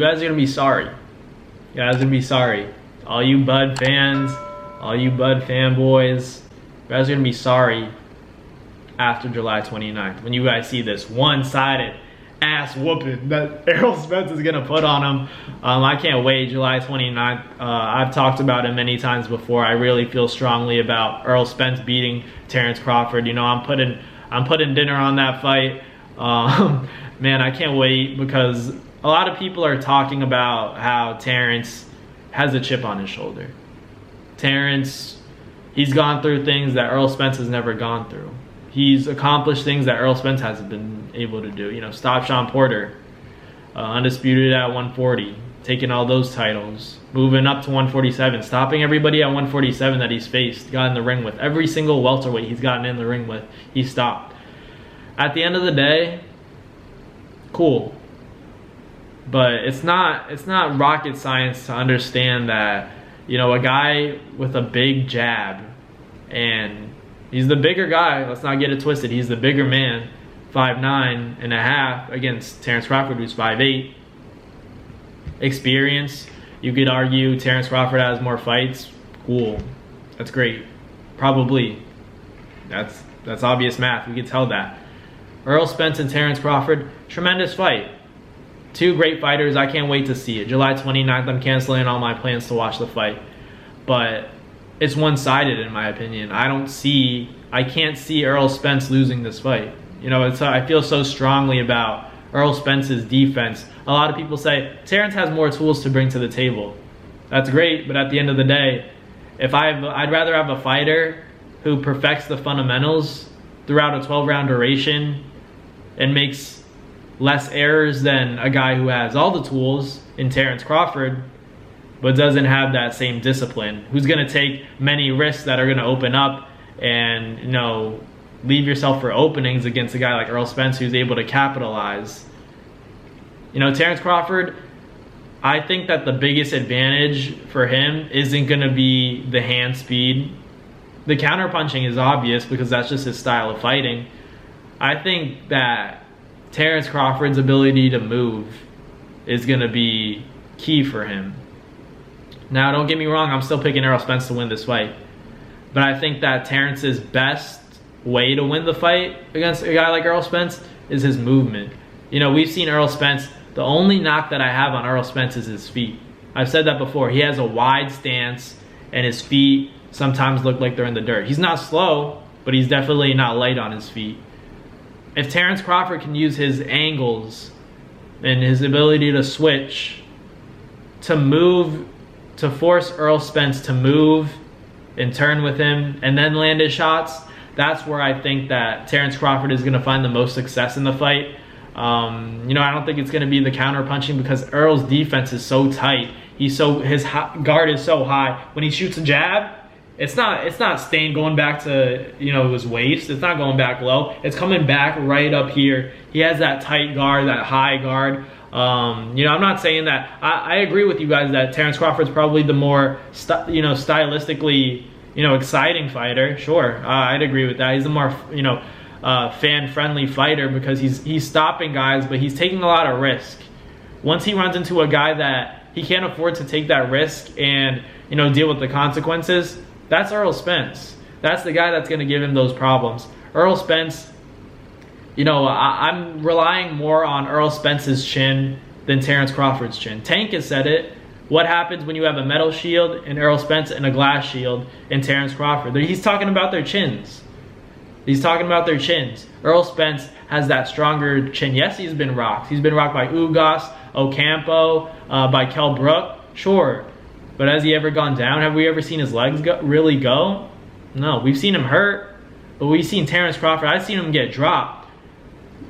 You guys are gonna be sorry. You guys are gonna be sorry. All you Bud fans, all you Bud fanboys, you guys are gonna be sorry after July 29th when you guys see this one-sided ass whooping that Errol Spence is gonna put on him. I can't wait. July 29th. I've talked about it many times before. I really feel strongly about Errol Spence beating Terence Crawford. You know, I'm putting dinner on that fight. Man, I can't wait because a lot of people are talking about how Terence has a chip on his shoulder. Terence, he's gone through things that Errol Spence has never gone through. He's accomplished things that Errol Spence hasn't been able to do. You know, stop Sean Porter, undisputed at 140, taking all those titles, moving up to 147, stopping everybody at 147 that he's faced, got in the ring with. Every single welterweight he's gotten in the ring with, he stopped. At the end of the day, cool. But it's not rocket science to understand that, you know, a guy with a big jab, and he's the bigger guy, let's not get it twisted, he's the bigger man, 5'9.5" against Terence Crawford, who's 5'8". Experience, you could argue Terence Crawford has more fights. Cool. That's great. Probably. That's obvious math. We could tell that. Errol Spence and Terence Crawford, tremendous fight. Two great fighters. I can't wait to see it. July 29th, I'm canceling all my plans to watch the fight. But it's one-sided in my opinion. I can't see Errol Spence losing this fight. You know, I feel so strongly about Errol Spence's defense. A lot of people say Terence has more tools to bring to the table. That's great, but at the end of the day, I'd rather have a fighter who perfects the fundamentals throughout a 12-round duration and makes less errors than a guy who has all the tools in Terence Crawford but doesn't have that same discipline, who's going to take many risks that are going to open up and, you know, leave yourself for openings against a guy like Errol Spence who's able to capitalize. You know, Terence Crawford, I think that the biggest advantage for him isn't going to be the hand speed. The counterpunching is obvious because that's just his style of fighting. I think that Terence Crawford's ability to move is going to be key for him. Now, don't get me wrong, I'm still picking Errol Spence to win this fight. But I think that Terence's best way to win the fight against a guy like Errol Spence is his movement. You know, we've seen Errol Spence. The only knock that I have on Errol Spence is his feet. I've said that before. He has a wide stance, and his feet sometimes look like they're in the dirt. He's not slow, but he's definitely not light on his feet. If Terence Crawford can use his angles and his ability to switch, to move, to force Errol Spence to move and turn with him and then land his shots, that's where I think that Terence Crawford is going to find the most success in the fight. You know, I don't think it's going to be the counter punching because Errol's defense is so tight. His guard is so high. When he shoots a jab, it's not staying going back to, you know, his waist. It's not going back low. It's coming back right up here. He has that tight guard, that high guard. You know, I'm not saying that. I agree with you guys that Terence Crawford's probably the more, you know, stylistically, you know, exciting fighter. Sure, I'd agree with that. He's the more, you know, fan-friendly fighter because he's stopping guys, but he's taking a lot of risk. Once he runs into a guy that he can't afford to take that risk and, you know, deal with the consequences, that's Errol Spence. That's the guy that's going to give him those problems. Errol Spence, you know, I'm relying more on Errol Spence's chin than Terence Crawford's chin. Tank has said it. What happens when you have a metal shield in Errol Spence and a glass shield in Terence Crawford? He's talking about their chins. He's talking about their chins. Errol Spence has that stronger chin. Yes, he's been rocked. He's been rocked by Ugas, Ocampo, by Kell Brook. Sure. But has he ever gone down? Have we ever seen his legs really go? No. We've seen him hurt, but we've seen Terence Crawford. I've seen him get dropped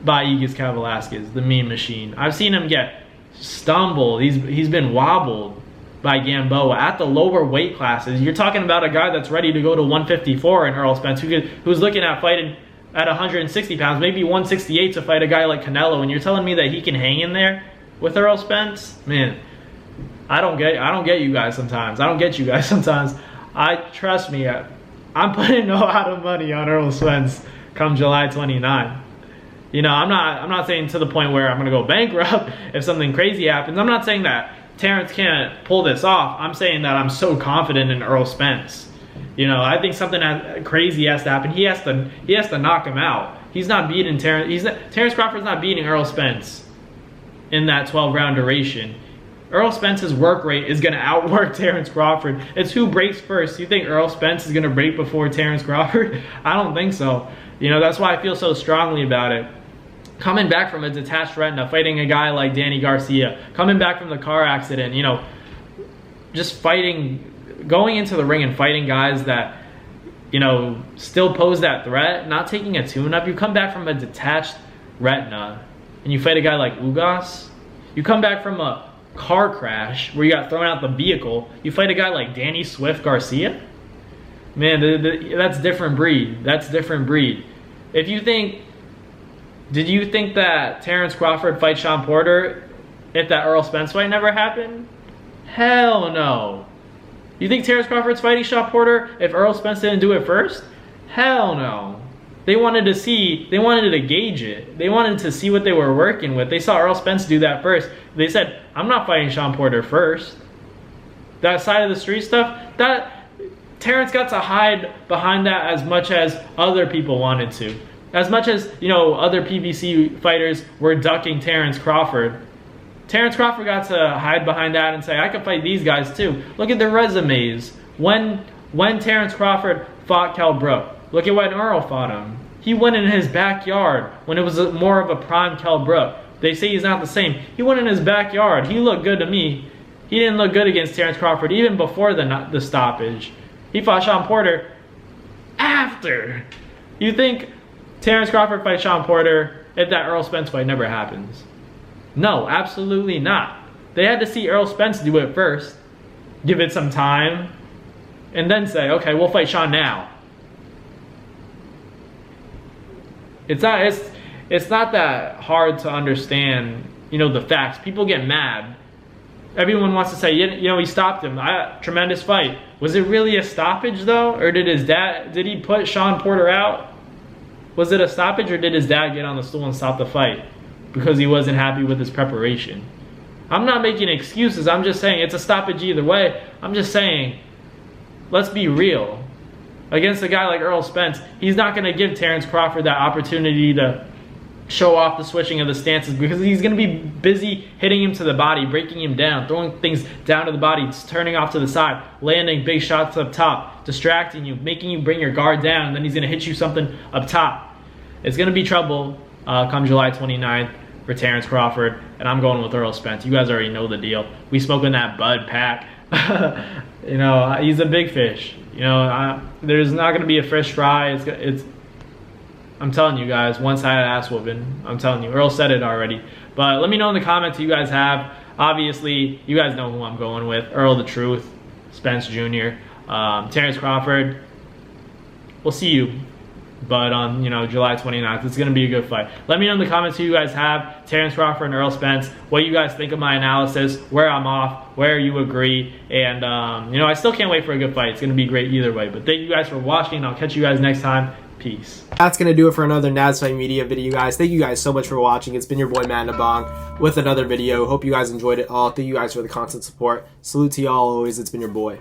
by Igis Velasquez, the meme machine. I've seen him get stumbled. He's been wobbled by Gamboa at the lower weight classes. You're talking about a guy that's ready to go to 154 in Errol Spence, who's looking at fighting at 160 pounds, maybe 168 to fight a guy like Canelo, and you're telling me that he can hang in there with Errol Spence? Man, I don't get you guys sometimes. I don't get you guys sometimes. Trust me, I'm putting a lot of money on Errol Spence come July 29. You know, I'm not saying to the point where I'm gonna go bankrupt if something crazy happens. I'm not saying that Terence can't pull this off. I'm saying that I'm so confident in Errol Spence. You know, I think something crazy has to happen. He has to knock him out. He's not beating Terence. Terence Crawford's not beating Errol Spence in that 12-round duration. Errol Spence's work rate is going to outwork Terence Crawford. It's who breaks first. You think Errol Spence is going to break before Terence Crawford? I don't think so. You know, that's why I feel so strongly about it. Coming back from a detached retina, fighting a guy like Danny Garcia, coming back from the car accident, you know, just fighting, going into the ring and fighting guys that, you know, still pose that threat, not taking a tune-up. You come back from a detached retina and you fight a guy like Ugas. You come back from a car crash where you got thrown out the vehicle. You fight a guy like Danny Swift Garcia. Man, that's different breed. That's different breed. If you think, did you think that Terence Crawford fight Sean Porter if that Errol Spence fight never happened? Hell no. You think Terence Crawford's fighting Sean Porter if Errol Spence didn't do it first? Hell no. They wanted to gauge it. They wanted to see what they were working with. They saw Errol Spence do that first. They said, I'm not fighting Sean Porter first. That side of the street stuff, that Terence got to hide behind that as much as other people wanted to. As much as, you know, other PBC fighters were ducking Terence Crawford. Terence Crawford got to hide behind that and say, I can fight these guys too. Look at their resumes. When Terence Crawford fought Kell Brook, look at when Errol fought him. He went in his backyard when it was more of a prime Kell Brook. They say he's not the same. He went in his backyard. He looked good to me. He didn't look good against Terence Crawford even before the stoppage. He fought Sean Porter after. You think Terence Crawford fights Sean Porter if that Errol Spence fight never happens? No, absolutely not. They had to see Errol Spence do it first, give it some time, and then say, okay, we'll fight Sean now. It's not that hard to understand, you know, the facts. People get mad. Everyone wants to say, you know, he stopped him. Tremendous fight. Was it really a stoppage though? Or did he put Sean Porter out? Was it a stoppage or did his dad get on the stool and stop the fight because he wasn't happy with his preparation? I'm not making excuses. I'm just saying it's a stoppage either way. I'm just saying, let's be real. Against a guy like Errol Spence, he's not going to give Terence Crawford that opportunity to show off the switching of the stances because he's going to be busy hitting him to the body, breaking him down, throwing things down to the body, turning off to the side, landing big shots up top, distracting you, making you bring your guard down, and then he's going to hit you something up top. It's going to be trouble come July 29th for Terence Crawford, and I'm going with Errol Spence. You guys already know the deal. We smoking that Bud Pack. You know, he's a big fish. You know, there's not going to be a fish fry. I'm telling you guys, one-sided ass whooping. I'm telling you, Earl said it already. But let me know in the comments who you guys have. Obviously, you guys know who I'm going with. Earl the Truth, Spence Jr., Terence Crawford. We'll see you, but on, you know, July 29th. It's going to be a good fight. Let me know in the comments who you guys have, Terence Crawford and Errol Spence, what you guys think of my analysis, where I'm off, where you agree, and, you know, I still can't wait for a good fight. It's going to be great either way. But thank you guys for watching, and I'll catch you guys next time. Peace. That's going to do it for another NASFIGHT Media video, guys. Thank you guys so much for watching. It's been your boy, Matt Nabong, with another video. Hope you guys enjoyed it all. Thank you guys for the constant support. Salute to y'all always. It's been your boy.